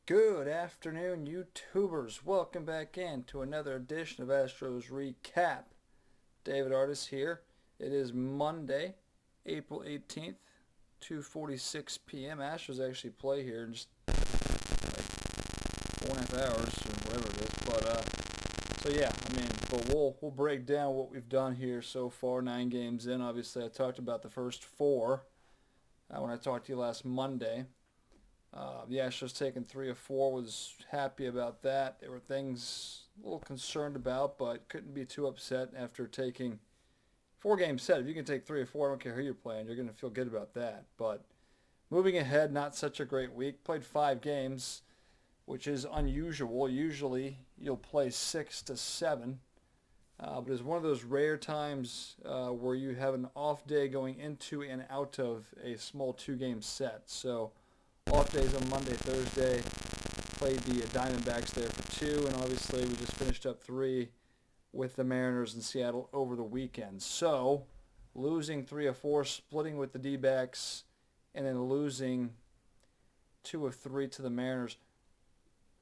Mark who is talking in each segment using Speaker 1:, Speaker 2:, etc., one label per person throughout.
Speaker 1: Good afternoon, YouTubers. Welcome back in to another edition of Astros Recap. David Artis here. It is Monday, April 18th, 2:46 p.m. Astros actually play here in just like 4.5 hours or whatever it is. But we'll break down what we've done here so far. 9 games in. Obviously, I talked about the first 4 when I talked to you last Monday. The Astros taking 3 of 4, was happy about that. There were things a little concerned about, but couldn't be too upset after taking 4 games set. If you can take 3 or 4, I don't care who you're playing, you're going to feel good about that. But moving ahead, not such a great week. Played 5 games, which is unusual. Usually you'll play 6 to 7. But it's one of those rare times where you have an off day going into and out of a small 2-game set. So off days on Monday, Thursday. Played the Diamondbacks there for 2, and obviously we just finished up 3 with the Mariners in Seattle over the weekend. So losing 3 of 4, splitting with the D-backs, and then losing 2 of 3 to the Mariners.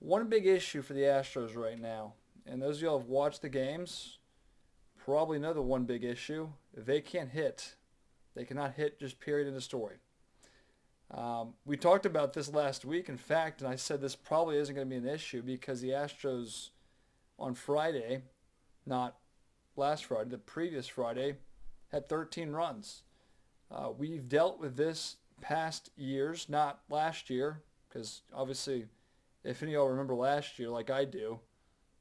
Speaker 1: One big issue for the Astros right now, and those of y'all who have watched the games probably know the one big issue. They can't hit. They cannot hit, just period in the story. We talked about this last week, in fact, and I said this probably isn't going to be an issue because the Astros on Friday, not last Friday, the previous Friday, had 13 runs. We've dealt with this past years, not last year, because obviously if any of y'all remember last year like I do,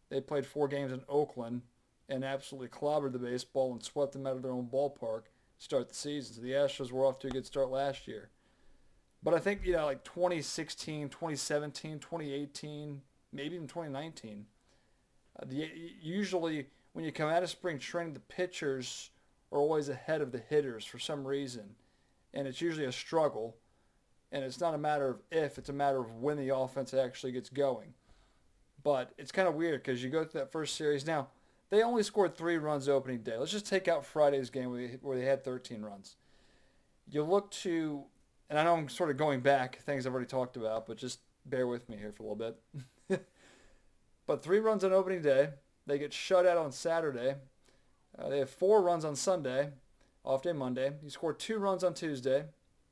Speaker 1: they played 4 games in Oakland and absolutely clobbered the baseball and swept them out of their own ballpark to start the season. So the Astros were off to a good start last year. But I think, like 2016, 2017, 2018, maybe even 2019, usually when you come out of spring training, the pitchers are always ahead of the hitters for some reason. And it's usually a struggle. And it's not a matter of if, it's a matter of when the offense actually gets going. But it's kind of weird because you go through that first series. Now, they only scored 3 runs opening day. Let's just take out Friday's game where they had 13 runs. You look to... And I know I'm sort of going back, things I've already talked about, but just bear with me here for a little bit. But 3 runs on opening day. They get shut out on Saturday. They have 4 runs on Sunday, off day Monday. You score 2 runs on Tuesday.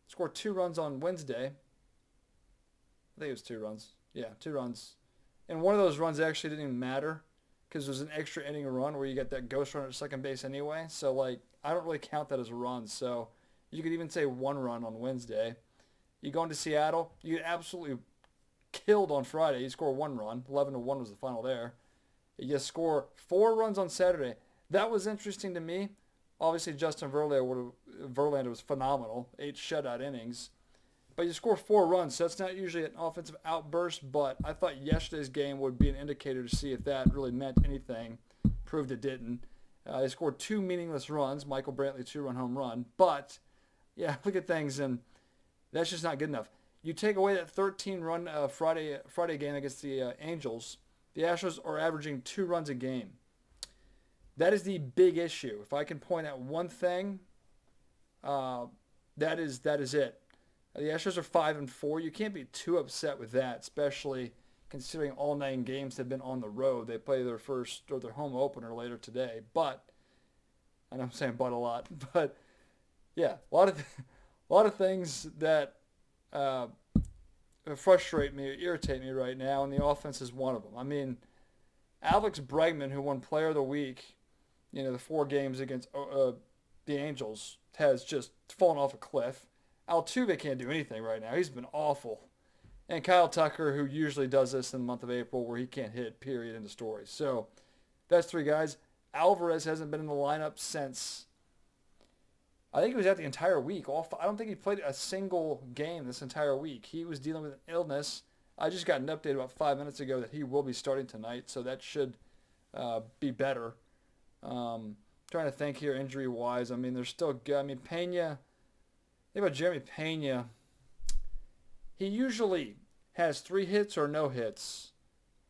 Speaker 1: Score 2 runs on Wednesday. I think it was 2 runs. Yeah, 2 runs. And one of those runs actually didn't even matter because it was an extra inning run where you get that ghost runner at second base anyway. So, I don't really count that as a run. So you could even say 1 run on Wednesday. You go into Seattle, you get absolutely killed on Friday. You score 1 run. 11-1 was the final there. You score 4 runs on Saturday. That was interesting to me. Obviously, Justin Verlander was phenomenal. 8 shutout innings. But you score 4 runs, so that's not usually an offensive outburst, but I thought yesterday's game would be an indicator to see if that really meant anything. Proved it didn't. They scored 2 meaningless runs. Michael Brantley 2-run home run. But yeah, look at things, and that's just not good enough. You take away that 13-run Friday game against the Angels, the Astros are averaging 2 runs a game. That is the big issue. If I can point out one thing, that is it. The Astros are 5-4. You can't be too upset with that, especially considering all 9 games have been on the road. They play their first or their home opener later today. But, and I'm saying but a lot, but yeah, a lot of things that frustrate me or irritate me right now, and the offense is one of them. I mean, Alex Bregman, who won Player of the Week, the 4 games against the Angels, has just fallen off a cliff. Altuve can't do anything right now. He's been awful. And Kyle Tucker, who usually does this in the month of April, where he can't hit, period, in the story. So that's 3 guys. Alvarez hasn't been in the lineup since... I think he was out the entire week. I don't think he played a single game this entire week. He was dealing with an illness. I just got an update about 5 minutes ago that he will be starting tonight, so that should be better. Trying to think here injury-wise. I mean, they're still good. I mean, Pena, think about Jeremy Pena. He usually has 3 hits or no hits,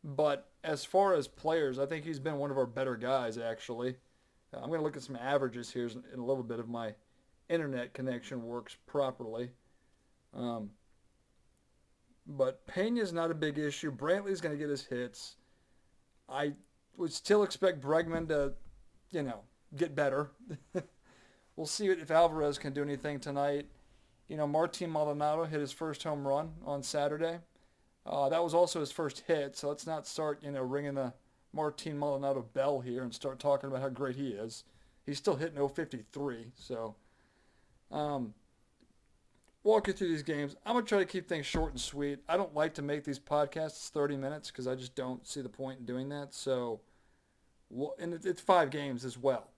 Speaker 1: but as far as players, I think he's been one of our better guys, actually. I'm going to look at some averages here in a little bit if my internet connection works properly. But Pena's not a big issue. Brantley's going to get his hits. I would still expect Bregman to, you know, get better. We'll see if Alvarez can do anything tonight. You know, Martin Maldonado hit his first home run on Saturday. That was also his first hit, so let's not start, ringing the Martin Maldonado bell here and start talking about how great he is. He's still hitting 053, so walk you through these games. I'm going to try to keep things short and sweet. I don't like to make these podcasts 30 minutes because I just don't see the point in doing that. So, and it's 5 games as well.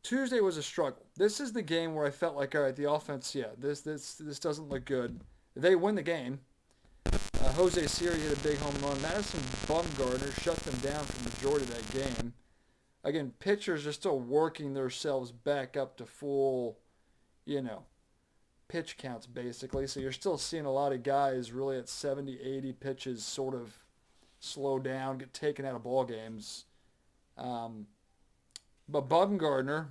Speaker 1: Tuesday was a struggle. This is the game where I felt like, all right, the offense, this doesn't look good. They win the game. Jose Siri hit a big home run. Madison Bumgarner shut them down for the majority of that game. Again, pitchers are still working themselves back up to full, pitch counts basically. So you're still seeing a lot of guys really at 70, 80 pitches sort of slow down, get taken out of ball games. But Bumgarner,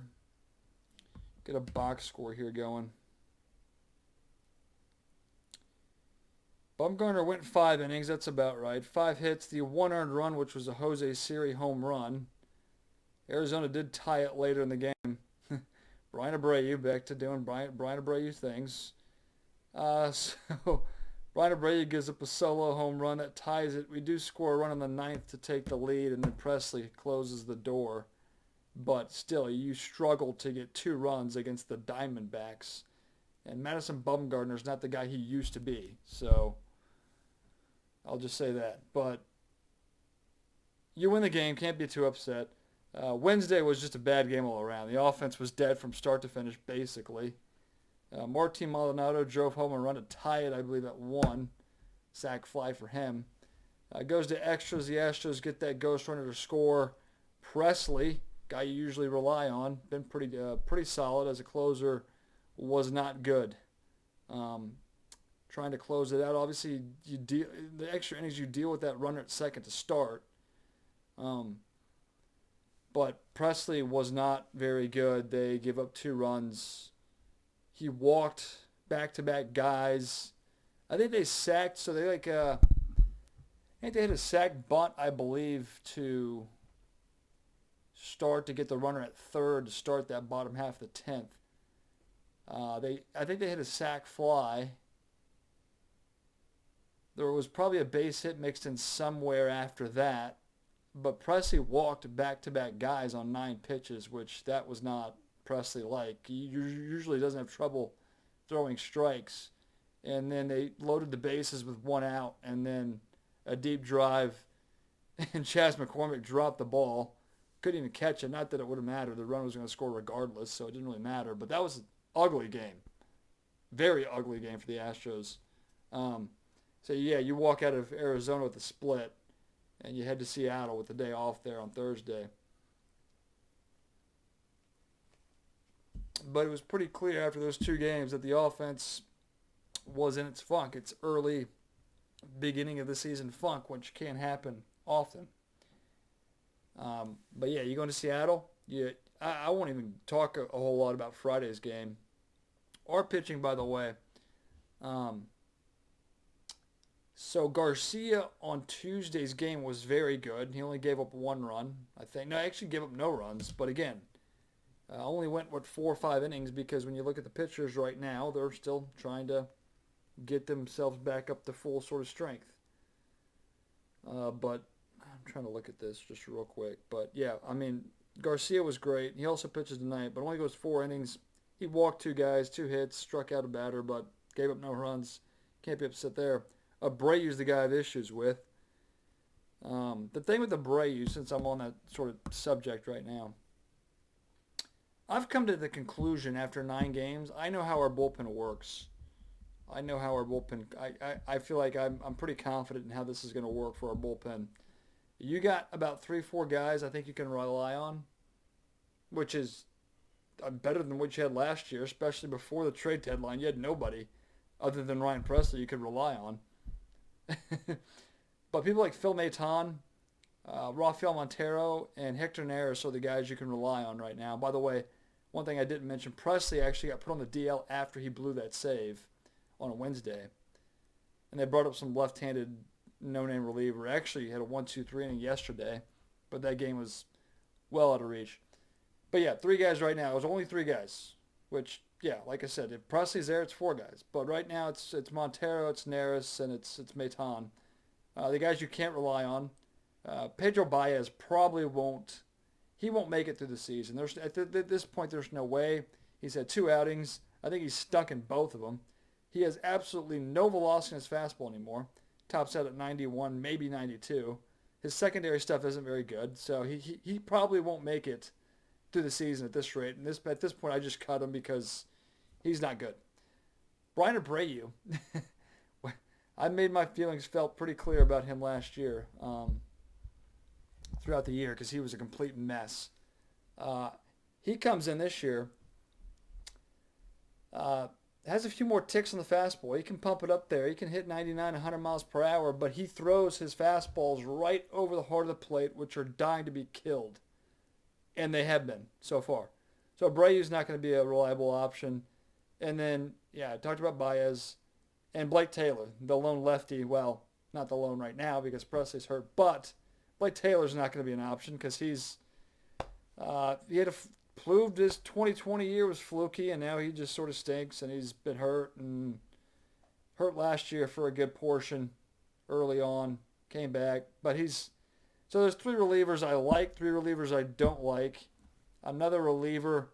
Speaker 1: get a box score here going. Bumgarner went 5 innings. That's about right. 5 hits, the 1 earned run, which was a Jose Siri home run. Arizona did tie it later in the game. Brian Abreu back to doing Brian Abreu things. So Brian Abreu gives up a solo home run that ties it. We do score a run in the 9th to take the lead, and then Presley closes the door. But still, you struggle to get 2 runs against the Diamondbacks. And Madison Bumgarner's not the guy he used to be. So I'll just say that. But you win the game. Can't be too upset. Wednesday was just a bad game all around. The offense was dead from start to finish, basically. Martin Maldonado drove home a run to tie it, I believe, at 1. Sac fly for him. Goes to extras. The Astros get that ghost runner to score. Presley, guy you usually rely on, been pretty solid as a closer, was not good. Trying to close it out. Obviously, the extra innings you deal with that runner at second to start. But Presley was not very good. They give up 2 runs. He walked back-to-back guys. I think they sacked, so they I think they had a sack bunt, I believe, to start to get the runner at third to start that bottom half of the 10th. I think they hit a sack fly. There was probably a base hit mixed in somewhere after that. But Presley walked back-to-back guys on 9 pitches, which that was not Presley-like. He usually doesn't have trouble throwing strikes. And then they loaded the bases with 1 out, and then a deep drive, and Chas McCormick dropped the ball. Couldn't even catch it. Not that it would have mattered. The runner was going to score regardless, so it didn't really matter. But that was an ugly game. Very ugly game for the Astros. You walk out of Arizona with a split. And you head to Seattle with the day off there on Thursday. But it was pretty clear after those 2 games that the offense was in its funk. It's early beginning of the season funk, which can't happen often. But yeah, you going to Seattle? I won't even talk a whole lot about Friday's game. Or pitching, by the way. So Garcia on Tuesday's game was very good. He only gave up 1 run, I think. No, he actually gave up no runs. But again, only went, 4 or 5 innings because when you look at the pitchers right now, they're still trying to get themselves back up to full sort of strength. But I'm trying to look at this just real quick. But yeah, I mean, Garcia was great. He also pitches tonight, but only goes 4 innings. He walked 2 guys, 2 hits, struck out a batter, but gave up no runs. Can't be upset there. Abreu's the guy I have issues with. The thing with Abreu, since I'm on that sort of subject right now, I've come to the conclusion after 9 games, I know how our bullpen works. I know how our bullpen, I feel like I'm pretty confident in how this is going to work for our bullpen. You got about 3-4 guys I think you can rely on, which is better than what you had last year, especially before the trade deadline. You had nobody other than Ryan Presley you could rely on. But people like Phil Maton, Rafael Montero, and Hector Neris are the guys you can rely on right now. By the way, one thing I didn't mention, Presley actually got put on the DL after he blew that save on a Wednesday. and they brought up some left-handed no-name reliever. Actually, had a 1-2-3 inning yesterday, but that game was well out of reach. But yeah, 3 guys right now. It was only 3 guys, which, yeah, like I said, if Presley's there, it's 4 guys. But right now, it's Montero, it's Neris, and it's Maton. The guys you can't rely on. Pedro Baez probably won't. He won't make it through the season. At this point, there's no way. He's had 2 outings. I think he's stuck in both of them. He has absolutely no velocity in his fastball anymore. Tops out at 91, maybe 92. His secondary stuff isn't very good, so he probably won't make it through the season at this rate. And at this point, I just cut him because he's not good. Brian Abreu, I made my feelings felt pretty clear about him last year, throughout the year, because he was a complete mess. He comes in this year, has a few more ticks on the fastball. He can pump it up there. He can hit 99, 100 miles per hour, but he throws his fastballs right over the heart of the plate, which are dying to be killed. And they have been so far. So Abreu's not going to be a reliable option. And then, yeah, I talked about Baez and Blake Taylor, the lone lefty. Well, not the lone right now because Presley's hurt, but Blake Taylor's not going to be an option because he had proved his 2020 year was fluky, and now he just sort of stinks, and he's been hurt last year for a good portion early on, came back. But so there's 3 relievers I like, 3 relievers I don't like. Another reliever,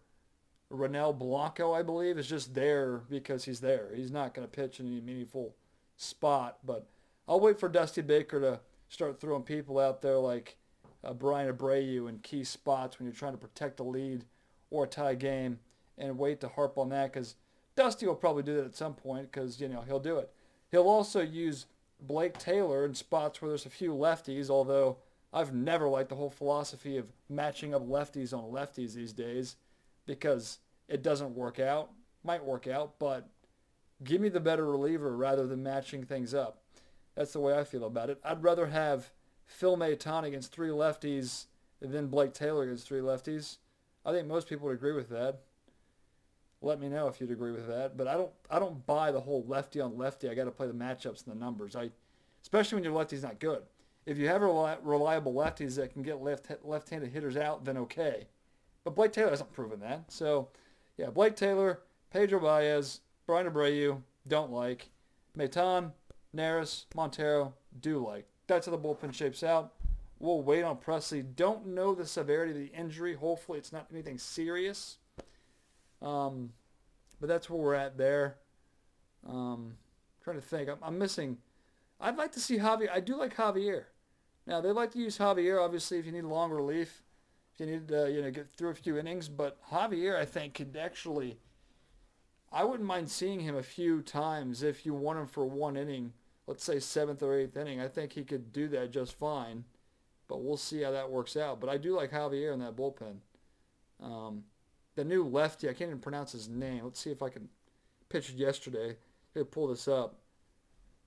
Speaker 1: Ronel Blanco, I believe, is just there because he's there. He's not going to pitch in any meaningful spot, but I'll wait for Dusty Baker to start throwing people out there like Brian Abreu in key spots when you're trying to protect a lead or a tie game, and wait to harp on that because Dusty will probably do that at some point because, he'll do it. He'll also use Blake Taylor in spots where there's a few lefties, although I've never liked the whole philosophy of matching up lefties on lefties these days because it doesn't work out. Might work out, but give me the better reliever rather than matching things up. That's the way I feel about it. I'd rather have Phil Maton against 3 lefties than Blake Taylor against 3 lefties. I think most people would agree with that. Let me know if you'd agree with that. But I don't buy the whole lefty on lefty. I got to play the matchups and the numbers. Especially when your lefty's not good. If you have reliable lefties that can get left-handed hitters out, then okay. But Blake Taylor hasn't proven that. So, yeah, Blake Taylor, Pedro Baez, Brian Abreu, don't like. Maton, Neris, Montero, do like. That's how the bullpen shapes out. We'll wait on Presley. Don't know the severity of the injury. Hopefully it's not anything serious. But that's where we're at there. Trying to think. I'm missing. I'd like to see Javier. I do like Javier. Now, they like to use Javier, obviously, if you need long relief. If you need to get through a few innings. But Javier, I think, could actually... I wouldn't mind seeing him a few times if you want him for 1 inning. Let's say 7th or 8th inning. I think he could do that just fine. But we'll see how that works out. But I do like Javier in that bullpen. The new lefty, I can't even pronounce his name. Let's see if I can pitch it yesterday. I'll pull this up.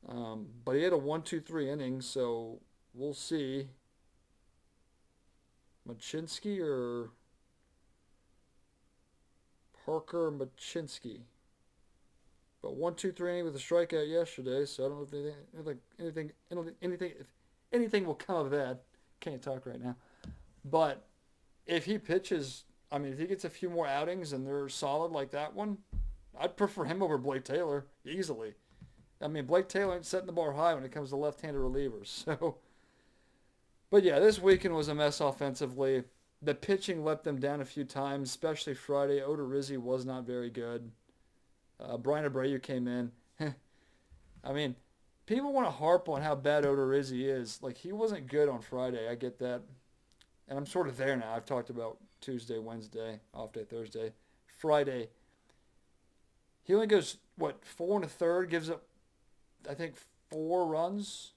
Speaker 1: But he had a 1-2-3 inning, so we'll see. Machinsky or Parker Machinsky. But 1-2-3 inning with a strikeout yesterday, so I don't know if anything will come of that. Can't talk right now. But if he pitches, if he gets a few more outings and they're solid like that one, I'd prefer him over Blake Taylor easily. Blake Taylor ain't setting the bar high when it comes to left-handed relievers. So, but yeah, this weekend was a mess offensively. The pitching let them down a few times, especially Friday. Odorizzi was not very good. Brian Abreu came in. People want to harp on how bad Odorizzi is. Like, he wasn't good on Friday. I get that. And I'm sort of there now. I've talked about Tuesday, Wednesday, off day Thursday. Friday, he only goes, 4 1/3, gives up, I think, 4 runs.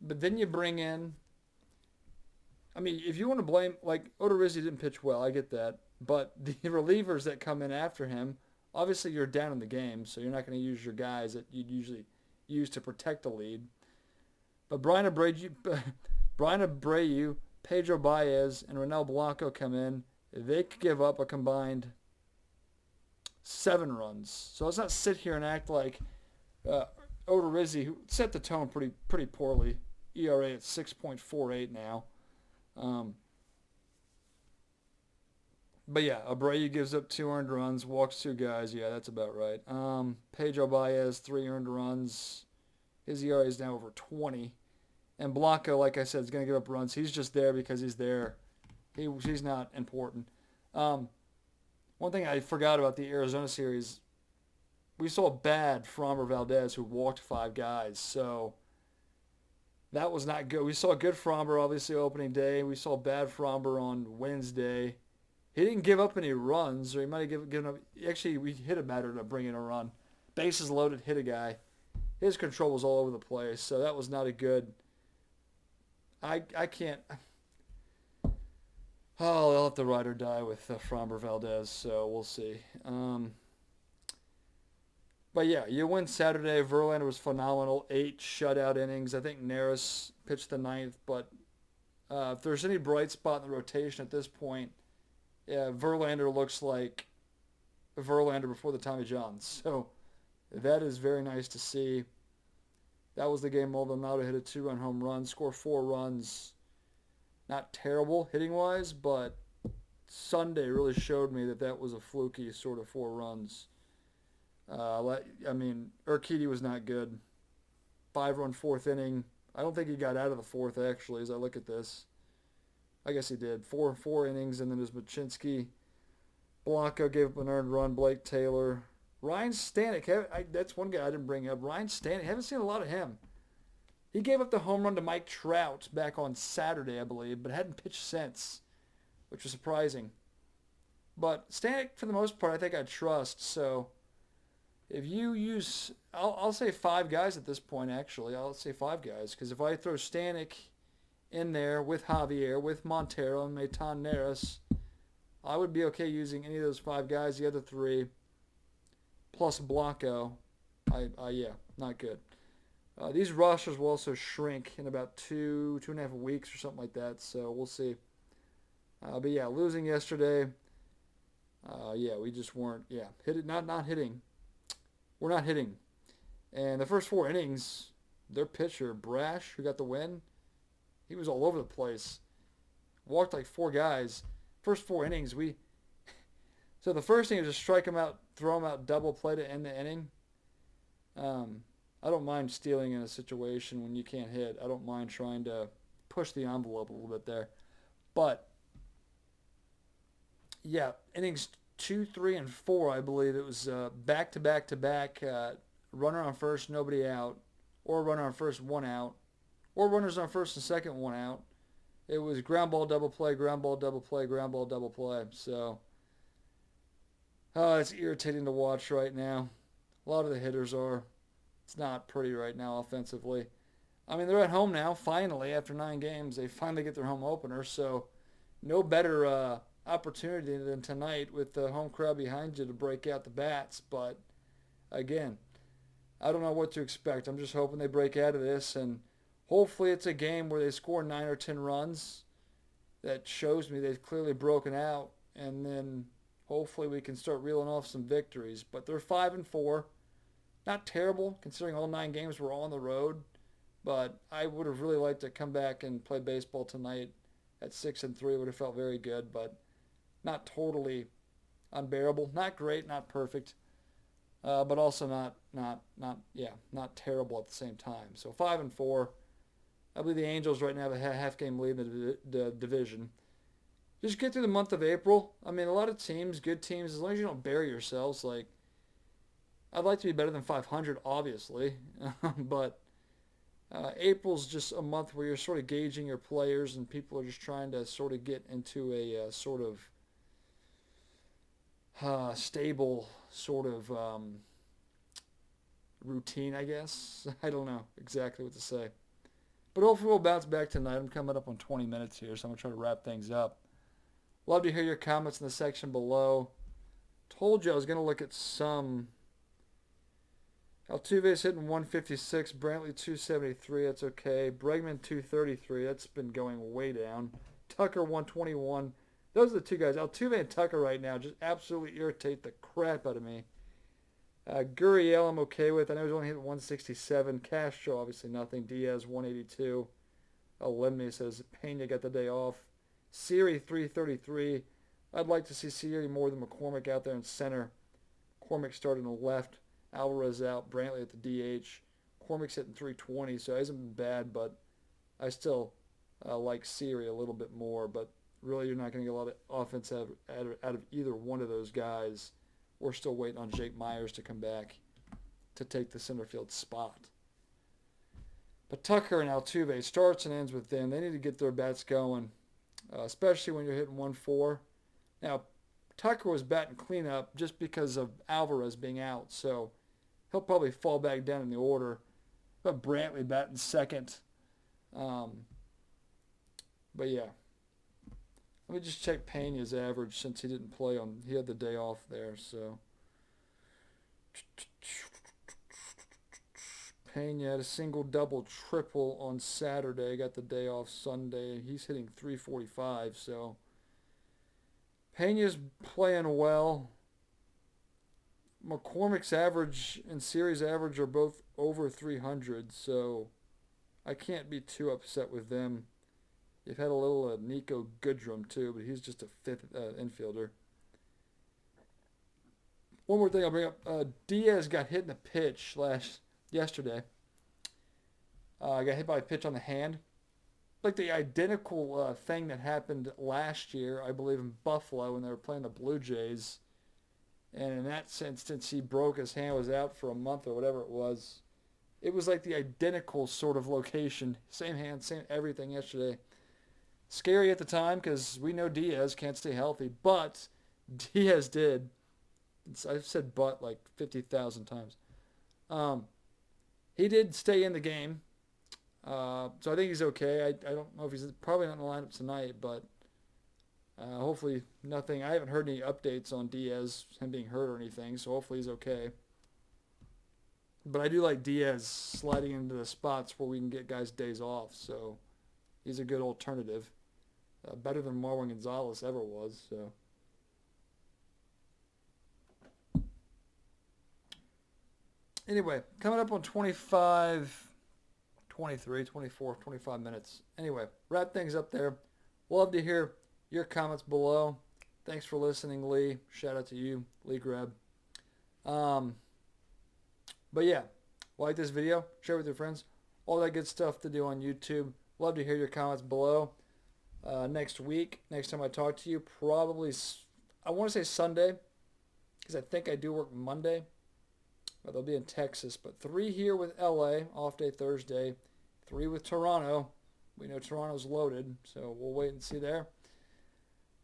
Speaker 1: But then you bring in, if you want to blame, Odorizzi didn't pitch well, I get that. But the relievers that come in after him, obviously you're down in the game, so you're not going to use your guys that you'd usually use to protect the lead. But Brian Abreu, Pedro Baez, and Ronel Blanco come in. They could give up a combined 7 runs. So let's not sit here and act like Odorizzi, who set the tone pretty poorly. ERA at 6.48 now. Um, but yeah, Abreu gives up 2 earned runs, walks 2 guys. Yeah, that's about right. Pedro Baez, 3 earned runs. His ERA is now over 20. And Blanco, like I said, is going to give up runs. He's just there because he's there. He's not important. One thing I forgot about the Arizona series, we saw bad Framber Valdez who walked 5 guys. So that was not good. We saw good Framber obviously opening day. We saw bad Framber on Wednesday. He didn't give up any runs, or he might have given up. Actually, we hit a batter to bring in a run. Bases loaded, hit a guy. His control was all over the place, so that was not a good. I can't. Oh, they'll have to ride or die with Framber Valdez, so we'll see. But yeah, you win Saturday. Verlander was phenomenal. 8 shutout innings. I think Neris pitched the ninth, but if there's any bright spot in the rotation at this point, yeah, Verlander looks like Verlander before the Tommy Johns. So that is very nice to see. That was the game Maldonado hit a 2-run home run, scored 4 runs. Not terrible hitting-wise, but Sunday really showed me that was a fluky sort of 4 runs. Urquidy was not good. 5-run 4th inning. I don't think he got out of the 4th, actually, as I look at this. I guess he did. Four innings, and then there's Machinsky. Blanco gave up an earned run. Blake Taylor. Ryan Stanek. That's one guy I didn't bring up. Ryan Stanek. Haven't seen a lot of him. He gave up the home run to Mike Trout back on Saturday, I believe, but hadn't pitched since, which was surprising. But Stanek, for the most part, I think I trust. So if you use, I'll say 5 guys at this point, actually. I'll say 5 guys, because if I throw Stanek in there with Javier, with Montero, and Maton Neris, I would be okay using any of those 5 guys. The other 3, plus Blanco, not good. These rosters will also shrink in about 2.5 weeks or something like that, so we'll see. But yeah, losing yesterday, we just weren't, not hitting. We're not hitting. And the first 4 innings, their pitcher, Brash, who got the win, he was all over the place. Walked like 4 guys. First 4 innings, so the first thing is just strike him out, throw him out, double play to end the inning. I don't mind stealing in a situation when you can't hit. I don't mind trying to push the envelope a little bit there. But, yeah, innings 2, 3, and 4, I believe it was back-to-back-to-back, runner on first, nobody out, or runner on first, 1 out, or runners on first and second, 1 out. It was ground ball, double play, ground ball, double play, ground ball, double play. So, it's irritating to watch right now. A lot of the hitters are. It's not pretty right now offensively. I mean, they're at home now, finally, after 9 games. They finally get their home opener, so no better opportunity than tonight with the home crowd behind you to break out the bats. But, again, I don't know what to expect. I'm just hoping they break out of this, and hopefully it's a game where they score 9 or 10 runs. That shows me they've clearly broken out, and then hopefully we can start reeling off some victories. But they're 5-4. Not terrible, considering all 9 games were on the road. But I would have really liked to come back and play baseball tonight at 6-3. Would have felt very good, but not totally unbearable. Not great, not perfect, but also not terrible at the same time. So 5-4. I believe the Angels right now have a half-game lead in the division. Just get through the month of April. I mean, a lot of teams, good teams, as long as you don't bury yourselves, like, I'd like to be better than 500, obviously, but April's just a month where you're sort of gauging your players and people are just trying to sort of get into a sort of stable sort of routine, I guess. I don't know exactly what to say. But hopefully we'll bounce back tonight. I'm coming up on 20 minutes here, so I'm going to try to wrap things up. Love to hear your comments in the section below. Told you I was going to look at some. Altuve's hitting 156, Brantley 273, that's okay. Bregman 233, that's been going way down. Tucker 121. Those are the 2 guys. Altuve and Tucker right now just absolutely irritate the crap out of me. Gurriel I'm okay with. I know he's only hit 167. Castro obviously nothing. Diaz 182. Lemney says Pena got the day off. Siri 333. I'd like to see Siri more than McCormick out there in center. Cormick starting on the left. Alvarez out. Brantley at the DH. Cormick's hitting 320, so he hasn't been bad, but I still like Siri a little bit more. But really, you're not going to get a lot of offense out of either one of those guys. We're still waiting on Jake Myers to come back to take the center field spot. But Tucker and Altuve starts and ends with them. They need to get their bats going, especially when you're hitting 1-4. Now, Tucker was batting cleanup just because of Alvarez being out, so he'll probably fall back down in the order. But Brantley batting second. But yeah. Let me just check Pena's average since he didn't play on. He had the day off there, so. Pena had a single, double, triple on Saturday. Got the day off Sunday. He's hitting 345, so. Pena's playing well. McCormick's average and Siri's average are both over 300, so I can't be too upset with them. They've had a little Nico Goodrum too, but he's just a fifth infielder. One more thing I'll bring up. Diaz got hit in the pitch yesterday. Got hit by a pitch on the hand. Like the identical thing that happened last year, I believe, in Buffalo when they were playing the Blue Jays. And in that instance, he broke his hand, was out for a month or whatever it was. It was like the identical sort of location. Same hand, same everything yesterday. Scary at the time because we know Diaz can't stay healthy, but Diaz did. I've said but like 50,000 times. He did stay in the game, so I think he's okay. I don't know if he's probably not in the lineup tonight, but hopefully nothing. I haven't heard any updates on Diaz, him being hurt or anything, so hopefully he's okay. But I do like Diaz sliding into the spots where we can get guys days off, so he's a good alternative. Better than Marwin Gonzalez ever was, so. Anyway, coming up on 25, 23, 24, 25 minutes. Anyway, wrap things up there. Love to hear your comments below. Thanks for listening, Lee. Shout out to you, Lee Greb. But yeah, like this video, share with your friends. All that good stuff to do on YouTube. Love to hear your comments below. Next week, next time I talk to you, probably, I want to say Sunday, because I think I do work Monday. But they'll be in Texas. But 3 here with LA, off day Thursday. 3 with Toronto. We know Toronto's loaded, so we'll wait and see there.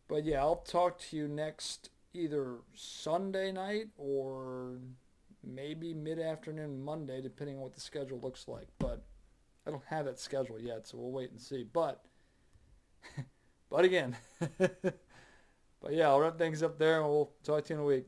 Speaker 1: But yeah, I'll talk to you next either Sunday night or maybe mid-afternoon Monday, depending on what the schedule looks like. But I don't have that schedule yet, so we'll wait and see. But again, but yeah, I'll wrap things up there, and we'll talk to you in a week.